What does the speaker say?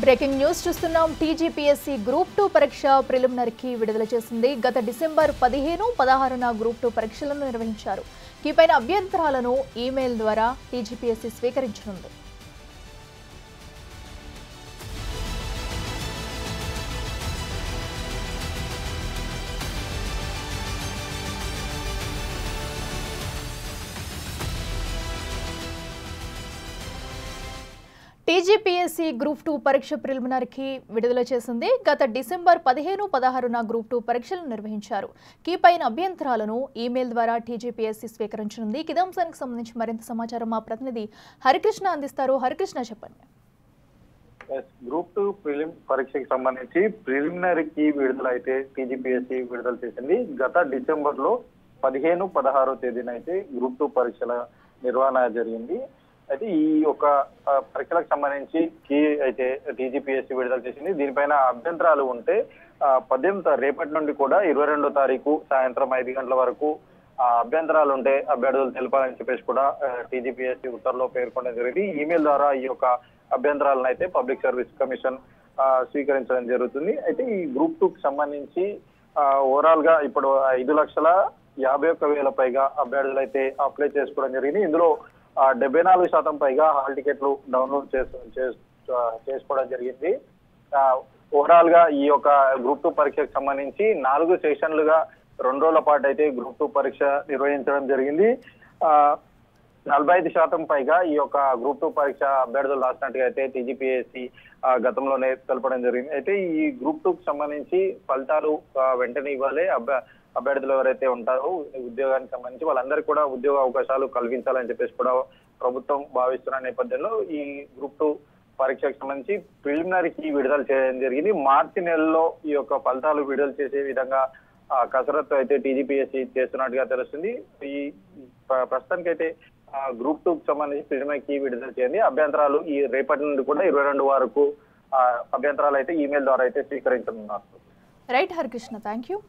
Breaking news చూస్తున్నాం. TGPSC group 2 పరీక్ష preliminary కి విడుదల చేసింది. గత డిసెంబర్ 15, 16న గ్రూప్ 2 పరీక్షలను నిర్వహించారు. కీపైన అభ్యంతరాలను ఈమెయిల్ ద్వారా టీజీపీఎస్సీ స్వీకరించనుంది. టీజీపీఎస్సీ గ్రూప్ 2 పరీక్ష ప్రిలిమినరీకి విడుదల చేసింది. గత డిసెంబర్ 15, 16న గ్రూప్ 2 పరీక్షలను నిర్వహించారు. కీపైన అభ్యంతరాలను ఈమెయిల్ ద్వారా టీజీపీఎస్సీ స్వీకరించనుంది. ఇదే అంశానికి సంబంధించి మరింత సమాచారం మా ప్రతినిధి హరికృష్ణ అందిస్తారు. హరికృష్ణ, చెప్పండి. గ్రూప్ 2 ప్రిలిమ్ పరీక్షకి సంబంధించి ప్రిలిమినరీకి విడుదల అయితే టీజీపీఎస్సీ విడుదల చేసింది. గత డిసెంబర్ లో 15, 16 తేదీన అయితే గ్రూప్ 2 పరీక్షల నిర్వహణ జరిగింది. అయితే ఈ యొక్క పరీక్షలకు సంబంధించి అయితే టీజీపీఎస్సీ విడుదల చేసింది. దీనిపైన అభ్యంతరాలు ఉంటే 18 రేపటి నుండి కూడా 22వ తారీఖు సాయంత్రం 5 గంటల వరకు అభ్యంతరాలు ఉంటే అభ్యర్థులు తెలపాలని చెప్పేసి కూడా టీజీపీఎస్సీ ఉత్తర్వులో పేర్కొనడం జరిగింది. ఈమెయిల్ ద్వారా ఈ యొక్క అభ్యంతరాలను అయితే పబ్లిక్ సర్వీస్ కమిషన్ స్వీకరించడం జరుగుతుంది. అయితే ఈ గ్రూప్ 2కి సంబంధించి ఓవరాల్ గా ఇప్పుడు 5,51,000 పైగా అభ్యర్థులు అయితే అప్లై చేసుకోవడం జరిగింది. ఇందులో 74% పైగా హాల్ టికెట్లు డౌన్లోడ్ చేసుకోవడం జరిగింది. ఓవరాల్ గా ఈ యొక్క గ్రూప్ 2 పరీక్షకు సంబంధించి 4 సెషన్లుగా 2 రోజుల పాటు అయితే గ్రూప్ 2 పరీక్ష నిర్వహించడం జరిగింది. 45% పైగా ఈ యొక్క గ్రూప్ 2 పరీక్ష అభ్యర్థులు రాసినట్టుగా అయితే టీజీపీఎస్సీ గతంలోనే తెలపడం జరిగింది. అయితే ఈ గ్రూప్ 2కి సంబంధించి ఫలితాలు వెంటనే ఇవ్వాలి. అభ్యర్థులు ఎవరైతే ఉంటారో ఉద్యోగానికి సంబంధించి వాళ్ళందరికీ కూడా ఉద్యోగ అవకాశాలు కల్పించాలని చెప్పేసి కూడా ప్రభుత్వం భావిస్తున్న నేపథ్యంలో ఈ గ్రూప్ 2 పరీక్షకు సంబంధించి ప్రిలిమినరీకి విడుదల చేయడం జరిగింది. మార్చి నెలలో ఈ యొక్క ఫలితాలు విడుదల చేసే విధంగా కసరత్తు అయితే టీజీపీఎస్సీ చేస్తున్నట్టుగా తెలుస్తుంది. ఈ ప్రస్తుతానికైతే గ్రూప్ 2కి సంబంధించి ప్రిలిమినరీకి విడుదల చేయండి. అభ్యంతరాలు ఈ రేపటి నుండి కూడా 22 వరకు అభ్యంతరాలు అయితే ఈమెయిల్ ద్వారా అయితే స్వీకరించనున్నారు. Right Harikrishna, thank you.